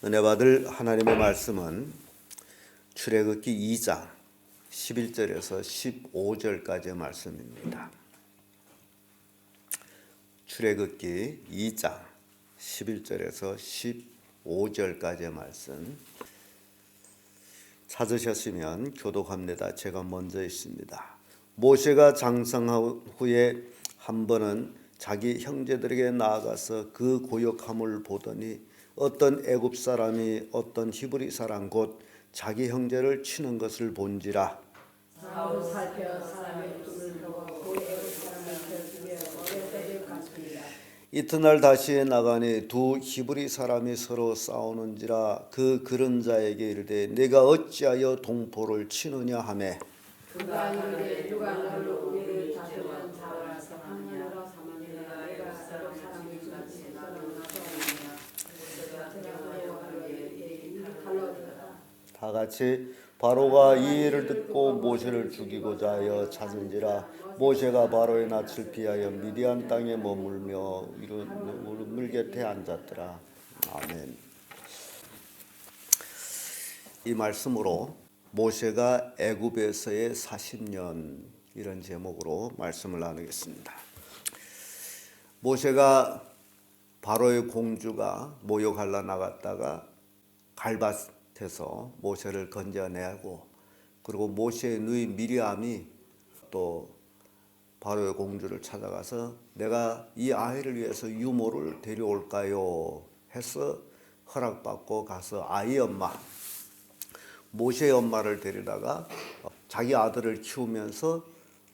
은혜 받을 하나님의 말씀은 출애굽기 2장 11절에서 15절까지의 말씀입니다. 출애굽기 2장 11절에서 15절까지의 말씀 찾으셨으면 교독합니다. 제가 먼저 있습니다. 모세가 장성한 후에 한 번은 자기 형제들에게 나아가서 그 고역함을 보더니 어떤 애굽 사람이 어떤 히브리 사람 곧 자기 형제를 치는 것을 본지라. 사울 살펴 사람의 눈을 보고 그 애굽 사람을 펴주며 어렸을 같습니다. 이튿날 다시 나가니 두 히브리 사람이 서로 싸우는지라. 그 그른자에게 이르되 네가 어찌하여 동포를 치느냐 하매 그가 이르되 누가 너로 우리를 다스리는 자라 하느냐로 삼으니라. 내가 서로 사람이 같이 나눠서 다 같이 바로가 이 일을 듣고 모세를 죽이고자 하여 찾은지라. 모세가 바로의 낯을 피하여 미디안 땅에 머물며 물 곁에 앉았더라. 아멘. 이 말씀으로 모세가 애굽에서의 40년 이런 제목으로 말씀을 나누겠습니다. 모세가 바로의 공주가 모욕하려 나갔다가 갈밭에서 모세를 건져내고, 그리고 모세의 누이 미리암이 또 바로의 공주를 찾아가서 내가 이 아이를 위해서 유모를 데려올까요 해서 허락받고 가서 아이 엄마 모세의 엄마를 데리다가 자기 아들을 키우면서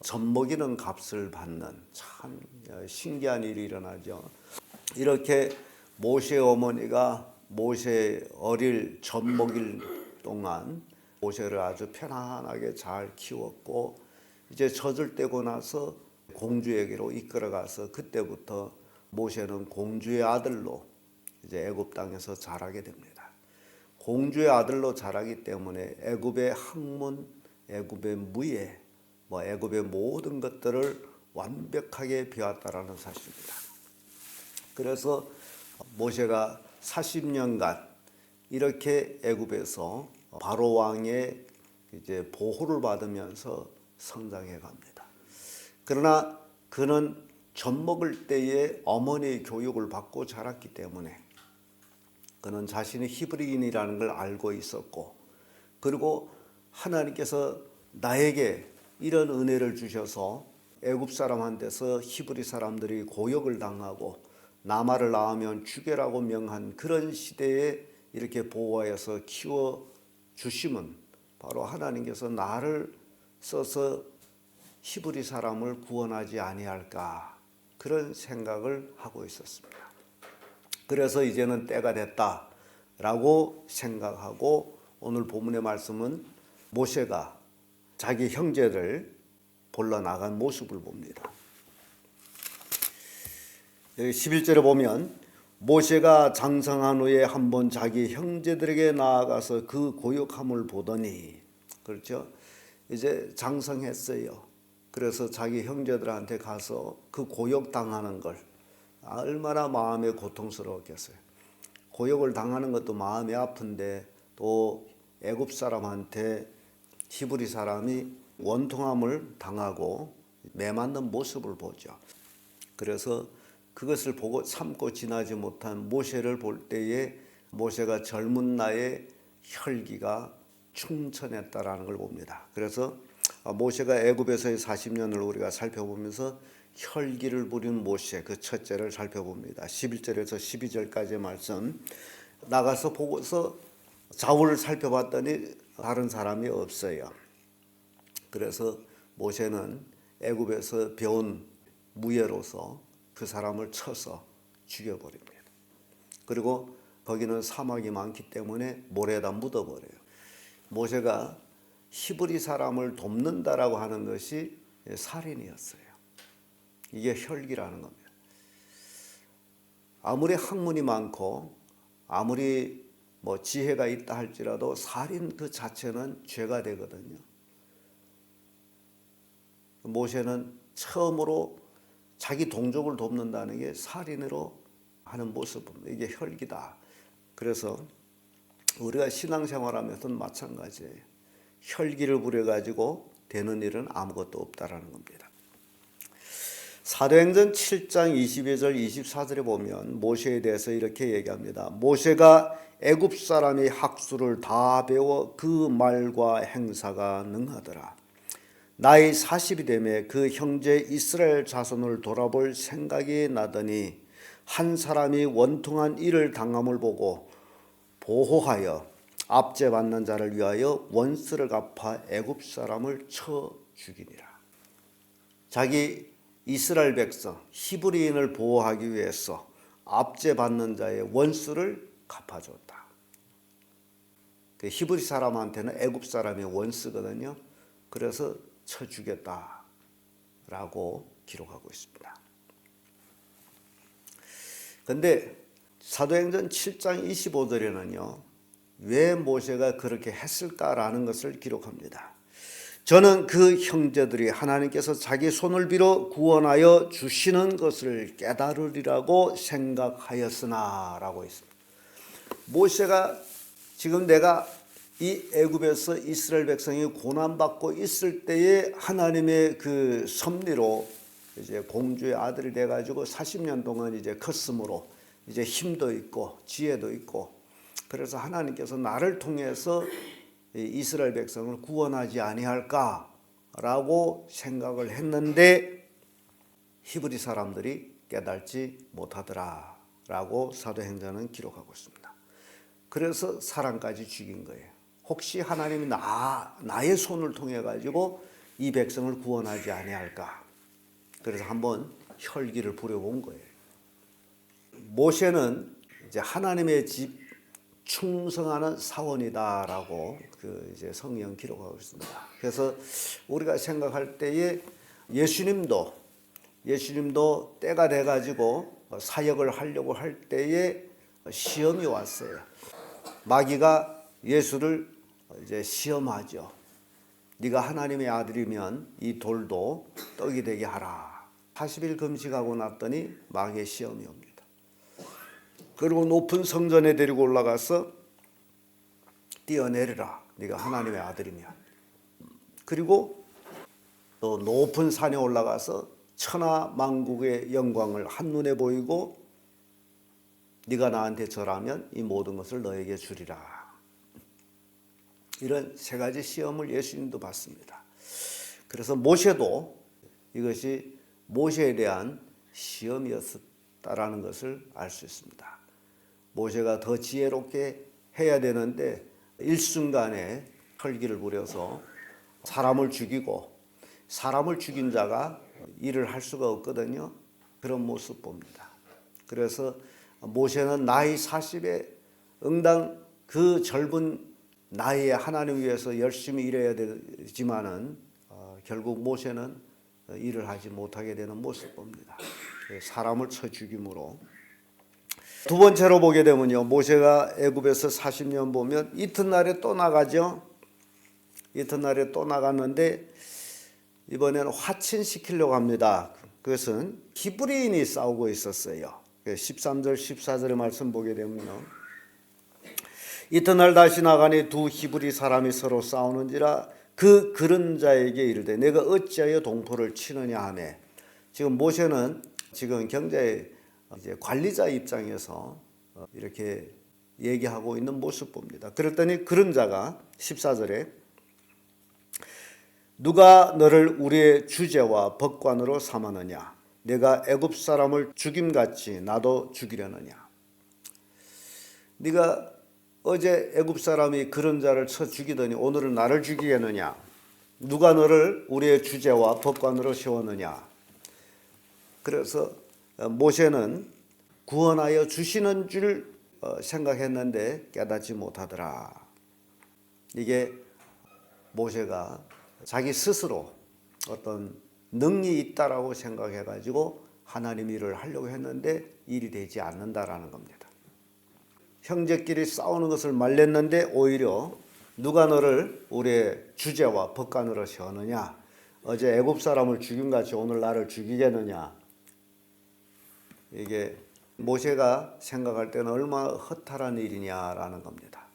젖먹이는 값을 받는 참 신기한 일이 일어나죠. 이렇게 모세의 어머니가 모세 어릴 젖먹일 동안 모세를 아주 편안하게 잘 키웠고, 이제 젖을 떼고 나서 공주에게로 이끌어가서 그때부터 모세는 공주의 아들로 이제 애굽 땅에서 자라게 됩니다. 공주의 아들로 자라기 때문에 애굽의 학문, 애굽의 무예, 애굽의 모든 것들을 완벽하게 배웠다라는 사실입니다. 그래서 모세가 40년간 이렇게 애굽에서 바로 왕의 이제 보호를 받으면서 성장해 갑니다. 그러나 그는 젖먹을 때에 어머니의 교육을 받고 자랐기 때문에 그는 자신이 히브리인이라는 걸 알고 있었고, 그리고 하나님께서 나에게 이런 은혜를 주셔서 애굽 사람한테서 히브리 사람들이 고역을 당하고 나마를 낳으면 죽여라고 명한 그런 시대에 이렇게 보호하여서 키워 주심은 바로 하나님께서 나를 써서 히브리 사람을 구원하지 아니할까, 그런 생각을 하고 있었습니다. 그래서 이제는 때가 됐다라고 생각하고 오늘 본문의 말씀은 모세가 자기 형제를 불러 나간 모습을 봅니다. 여기 11절에 보면 모세가 장성한 후에 한번 자기 형제들에게 나아가서 그 고역함을 보더니, 그렇죠? 이제 장성했어요. 그래서 자기 형제들한테 가서 그 고역 당하는 걸 얼마나 마음에 고통스러웠겠어요. 고역을 당하는 것도 마음이 아픈데 또 애굽 사람한테 히브리 사람이 원통함을 당하고 매맞는 모습을 보죠. 그래서 그것을 보고 참고 지나지 못한 모세를 볼 때에 모세가 젊은 나이에 혈기가 충천했다라는 걸 봅니다. 그래서 모세가 애굽에서의 40년을 우리가 살펴보면서 혈기를 부린 모세 그 첫째를 살펴봅니다. 11절에서 12절까지의 말씀. 나가서 보고서 좌우를 살펴봤더니 다른 사람이 없어요. 그래서 모세는 애굽에서 배운 무예로서 그 사람을 쳐서 죽여버립니다. 그리고 거기는 사막이 많기 때문에 모래에다 묻어버려요. 모세가 히브리 사람을 돕는다라고 하는 것이 살인이었어요. 이게 혈기라는 겁니다. 아무리 학문이 많고 아무리 지혜가 있다 할지라도 살인 그 자체는 죄가 되거든요. 모세는 처음으로 자기 동족을 돕는다는 게 살인으로 하는 모습입니다. 이게 혈기다. 그래서 우리가 신앙생활하면서는 마찬가지예요. 혈기를 부려가지고 되는 일은 아무것도 없다라는 겁니다. 사도행전 7장 22절 24절에 보면 모세에 대해서 이렇게 얘기합니다. 모세가 애굽 사람의 학수를 다 배워 그 말과 행사가 능하더라. 나이 40이 되매 그 형제 이스라엘 자손을 돌아볼 생각이 나더니 한 사람이 원통한 일을 당함을 보고 보호하여 압제받는 자를 위하여 원수를 갚아 애굽 사람을 쳐 죽이니라. 자기 이스라엘 백성 히브리인을 보호하기 위해서 압제받는 자의 원수를 갚아줬다. 그 히브리 사람한테는 애굽 사람이 원수거든요. 그래서 쳐 죽였다라고 기록하고 있습니다. 그런데 사도행전 7장 25절에는요. 왜 모세가 그렇게 했을까라는 것을 기록합니다. 저는 그 형제들이 하나님께서 자기 손을 빌어 구원하여 주시는 것을 깨달으리라고 생각하였으나 라고 있습니다. 모세가 지금 내가 이 애굽에서 이스라엘 백성이 고난받고 있을 때에 하나님의 그 섭리로 이제 공주의 아들이 돼 가지고 40년 동안 이제 컸으므로 이제 힘도 있고 지혜도 있고 그래서 하나님께서 나를 통해서 이스라엘 백성을 구원하지 아니할까라고 생각을 했는데 히브리 사람들이 깨달지 못하더라라고 사도행전은 기록하고 있습니다. 그래서 사람까지 죽인 거예요. 혹시 하나님이 나의 손을 통해 가지고 이 백성을 구원하지 아니할까? 그래서 한번 혈기를 부려본 거예요. 모세는 이제 하나님의 집 충성하는 사원이다라고 그 이제 성경 기록하고 있습니다. 그래서 우리가 생각할 때에 예수님도 때가 돼 가지고 사역을 하려고 할 때에 시험이 왔어요. 마귀가 예수를 이제 시험하죠. 네가 하나님의 아들이면 이 돌도 떡이 되게 하라. 40일 금식하고 났더니 마귀의 시험이 옵니다. 그리고 높은 성전에 데리고 올라가서 뛰어내리라. 네가 하나님의 아들이면. 그리고 또 높은 산에 올라가서 천하 만국의 영광을 한눈에 보이고 네가 나한테 절하면 이 모든 것을 너에게 주리라. 이런 세 가지 시험을 예수님도 받습니다. 그래서 모세도 이것이 모세에 대한 시험이었다라는 것을 알 수 있습니다. 모세가 더 지혜롭게 해야 되는데 일순간에 혈기를 부려서 사람을 죽이고 사람을 죽인 자가 일을 할 수가 없거든요. 그런 모습 봅니다. 그래서 모세는 나이 40에 응당 그 젊은 나이에 하나님 위해서 열심히 일해야 되지만은 결국 모세는 일을 하지 못하게 되는 모습 봅니다. 사람을 쳐 죽임으로. 두 번째로 보게 되면요. 모세가 애굽에서 40년 보면 이튿날에 또 나가죠. 이튿날에 또 나갔는데 이번에는 화친시키려고 합니다. 그것은 히브리인이 싸우고 있었어요. 13절 14절의 말씀 보게 되면요. 이튿날 다시 나가니 두 히브리 사람이 서로 싸우는지라 그 그런 자에게 이르되 내가 어찌하여 동포를 치느냐 하매. 지금 모세는 지금 경제 이제 관리자 입장에서 이렇게 얘기하고 있는 모습 봅니다. 그랬더니 그런 자가 14절에 누가 너를 우리의 주제와 법관으로 삼았느냐? 내가 애굽 사람을 죽임같이 나도 죽이려느냐? 네가 어제 애굽 사람이 그런 자를 쳐 죽이더니 오늘은 나를 죽이겠느냐? 누가 너를 우리의 주제와 법관으로 세웠느냐? 그래서 모세는 구원하여 주시는 줄 생각했는데 깨닫지 못하더라. 이게 모세가 자기 스스로 어떤 능력이 있다라고 생각해가지고 하나님 일을 하려고 했는데 일이 되지 않는다라는 겁니다. 형제끼리 싸우는 것을 말렸는데 오히려 누가 너를 우리의 주제와 법관으로 세우느냐? 어제 애굽 사람을 죽임같이 오늘 나를 죽이겠느냐? 이게 모세가 생각할 때는 얼마나 허탈한 일이냐라는 겁니다.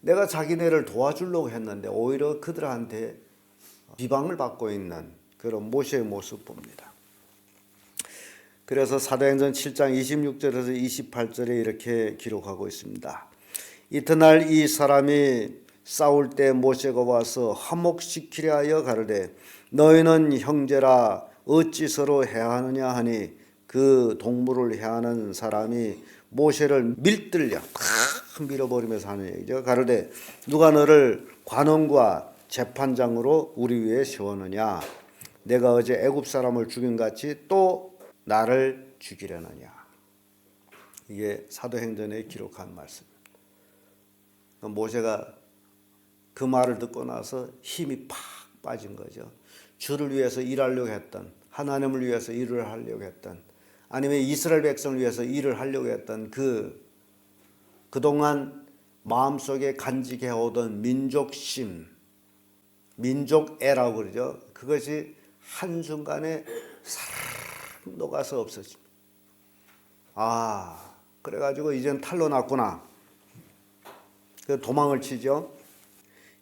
내가 자기네를 도와주려고 했는데 오히려 그들한테 비방을 받고 있는 그런 모세의 모습 봅니다. 그래서 사도행전 7장 26절에서 28절에 이렇게 기록하고 있습니다. 이튿날 이 사람이 싸울 때 모세가 와서 화목시키려 하여 가르되 너희는 형제라 어찌 서로 해하느냐 하니 그 동물을 해하는 사람이 모세를 밀들려 탁 밀어버리면서 하는 얘기죠. 가르되 누가 너를 관원과 재판장으로 우리 위에 세웠느냐? 내가 어제 애굽 사람을 죽인 같이 또 나를 죽이려느냐? 이게 사도행전에 기록한 말씀. 모세가 그 말을 듣고 나서 힘이 팍 빠진 거죠. 주를 위해서 일하려고 했던, 하나님을 위해서 일을 하려고 했던, 아니면 이스라엘 백성을 위해서 일을 하려고 했던 그동안 마음속에 간직해 오던 민족심, 민족애라고 그러죠. 그것이 한순간에 사르르 녹아서 없어집니다. 아, 그래가지고 이젠 탈로 났구나. 그 도망을 치죠.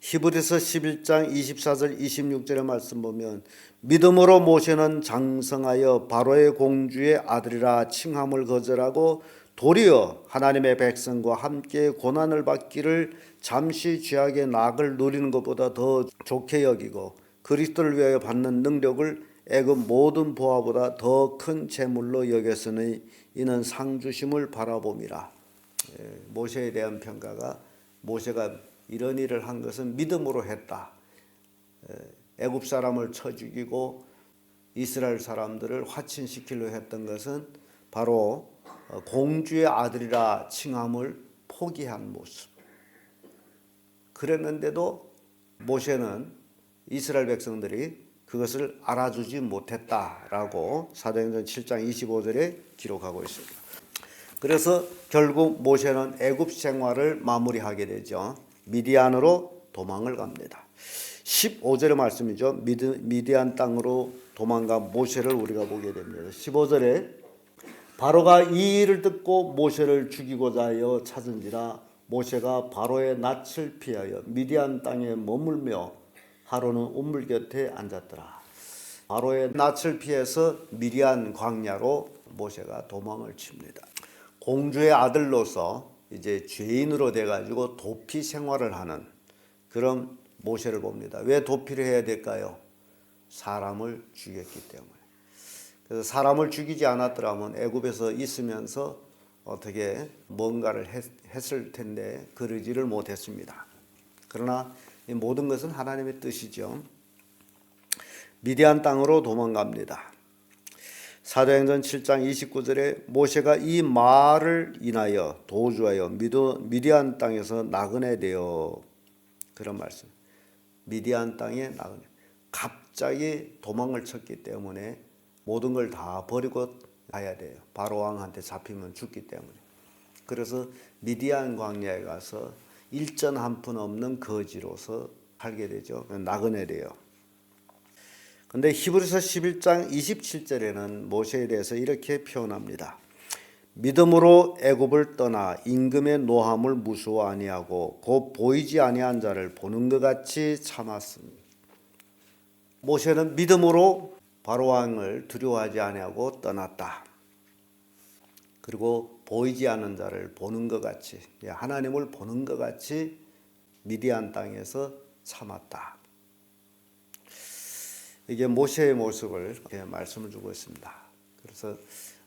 히브리서 11장 24절 26절의 말씀 보면 믿음으로 모세는 장성하여 바로의 공주의 아들이라 칭함을 거절하고 도리어 하나님의 백성과 함께 고난을 받기를 잠시 죄악의 낙을 누리는 것보다 더 좋게 여기고 그리스도를 위하여 받는 능력을 애굽 모든 보화보다 더 큰 재물로 여겼으니 이는 상 주심을 바라봄이라. 모세에 대한 평가가 모세가 이런 일을 한 것은 믿음으로 했다. 애굽 사람을 쳐 죽이고 이스라엘 사람들을 화친시키려 했던 것은 바로 공주의 아들이라 칭함을 포기한 모습. 그랬는데도 모세는 이스라엘 백성들이 그것을 알아주지 못했다라고 사도행전 7장 25절에 기록하고 있습니다. 그래서 결국 모세는 애굽 생활을 마무리하게 되죠. 미디안으로 도망을 갑니다. 15절의 말씀이죠. 미디안 땅으로 도망간 모세를 우리가 보게 됩니다. 15절에 바로가 이 일을 듣고 모세를 죽이고자 하여 찾은지라 모세가 바로의 낯을 피하여 미디안 땅에 머물며 하루는 우물 곁에 앉았더라. 바로의 낯을 피해서 미디안 광야로 모세가 도망을 칩니다. 공주의 아들로서 이제 죄인으로 돼가지고 도피 생활을 하는 그런 모세를 봅니다. 왜 도피를 해야 될까요? 사람을 죽였기 때문에. 그래서 사람을 죽이지 않았더라면 애굽에서 있으면서 어떻게 뭔가를 했을 텐데 그러지를 못했습니다. 그러나 이 모든 것은 하나님의 뜻이죠. 미디안 땅으로 도망갑니다. 사도행전 7장 29절에 모세가 이 말을 인하여 도주하여 미디안 땅에서 나그네 되어 그런 말씀. 미디안 땅에 나그네. 갑자기 도망을 쳤기 때문에 모든 걸 다 버리고 가야 돼요. 바로 왕한테 잡히면 죽기 때문에. 그래서 미디안 광야에 가서 일전 한 푼 없는 거지로서 살게 되죠. 나그네 돼요. 근데 히브리서 11장 27절에는 모세에 대해서 이렇게 표현합니다. 믿음으로 애굽을 떠나 임금의 노함을 무서워 아니하고 곧 보이지 아니한 자를 보는 것 같이 참았습니다. 모세는 믿음으로 바로 왕을 두려워하지 아니하고 떠났다. 그리고 보이지 않는 자를 보는 것 같이 하나님을 보는 것 같이 미디안 땅에서 참았다. 이게 모세의 모습을 말씀을 주고 있습니다. 그래서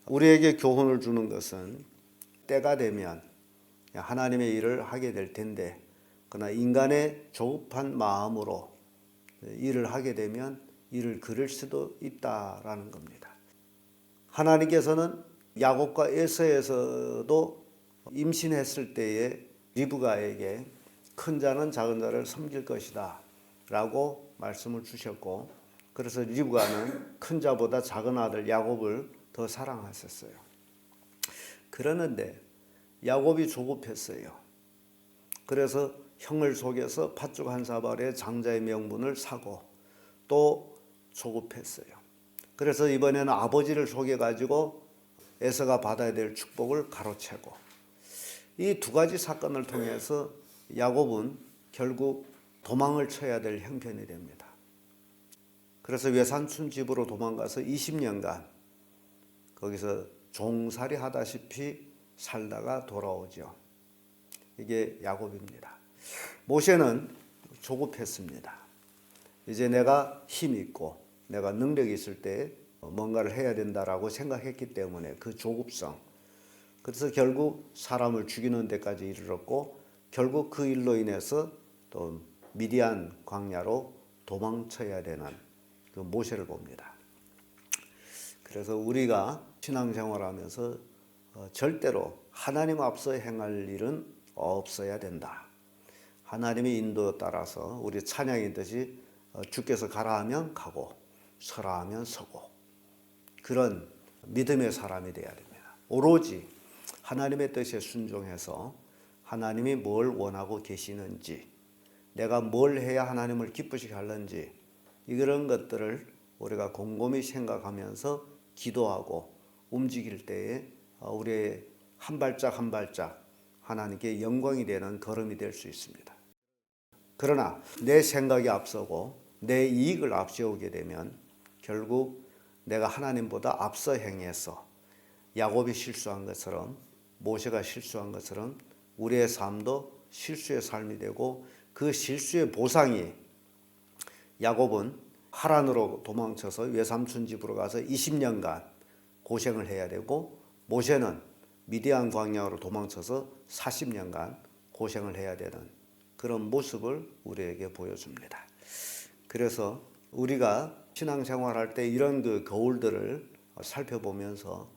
우리에게 교훈을 주는 것은 때가 되면 하나님의 일을 하게 될 텐데 그러나 인간의 조급한 마음으로 일을 하게 되면 일을 그를 수도 있다라는 겁니다. 하나님께서는 야곱과 에서에서도 임신했을 때에 리브가에게 큰 자는 작은 자를 섬길 것이다 라고 말씀을 주셨고 그래서 리브가는 큰 자보다 작은 아들 야곱을 더 사랑하셨어요. 그러는데 야곱이 조급했어요. 그래서 형을 속여서 팥죽 한 사발에 장자의 명분을 사고 또 조급했어요. 그래서 이번에는 아버지를 속여가지고 에서가 받아야 될 축복을 가로채고 이 두 가지 사건을 통해서 야곱은 결국 도망을 쳐야 될 형편이 됩니다. 그래서 외삼촌 집으로 도망가서 20년간 거기서 종살이 하다시피 살다가 돌아오죠. 이게 야곱입니다. 모세는 조급했습니다. 이제 내가 힘이 있고 내가 능력이 있을 때 뭔가를 해야 된다라고 생각했기 때문에 그 조급성, 그래서 결국 사람을 죽이는 데까지 이르렀고 결국 그 일로 인해서 또 미디안 광야로 도망쳐야 되는 그 모세를 봅니다. 그래서 우리가 신앙생활하면서 절대로 하나님 앞서 행할 일은 없어야 된다. 하나님의 인도 따라서 우리 찬양이듯이 주께서 가라 하면 가고 서라 하면 서고 그런 믿음의 사람이 되어야 됩니다. 오로지 하나님의 뜻에 순종해서 하나님이 뭘 원하고 계시는지, 내가 뭘 해야 하나님을 기쁘시게 하는지 이런 것들을 우리가 곰곰이 생각하면서 기도하고 움직일 때에 우리의 한 발짝 한 발짝 하나님께 영광이 되는 걸음이 될 수 있습니다. 그러나 내 생각이 앞서고 내 이익을 앞세우게 되면 결국 내가 하나님보다 앞서 행해서 야곱이 실수한 것처럼 모세가 실수한 것처럼 우리의 삶도 실수의 삶이 되고 그 실수의 보상이 야곱은 하란으로 도망쳐서 외삼촌 집으로 가서 20년간 고생을 해야 되고 모세는 미디안 광야로 도망쳐서 40년간 고생을 해야 되는 그런 모습을 우리에게 보여줍니다. 그래서 우리가 신앙생활할 때 이런 그 거울들을 살펴보면서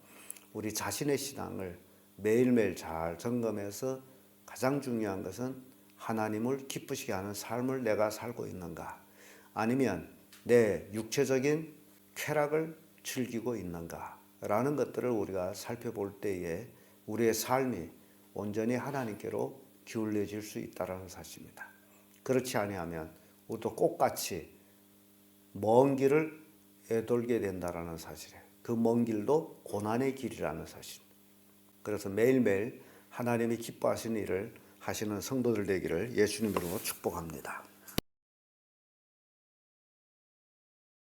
우리 자신의 신앙을 매일매일 잘 점검해서 가장 중요한 것은 하나님을 기쁘시게 하는 삶을 내가 살고 있는가, 아니면 내 육체적인 쾌락을 즐기고 있는가 라는 것들을 우리가 살펴볼 때에 우리의 삶이 온전히 하나님께로 기울여질 수 있다는 사실입니다. 그렇지 아니하면 우리도 꽃같이 먼 길을 애돌게 된다는 사실이에요. 그 먼 길도 고난의 길이라는 사실. 그래서 매일매일 하나님이 기뻐하시는 일을 하시는 성도들 되기를 예수님 이름으로 축복합니다.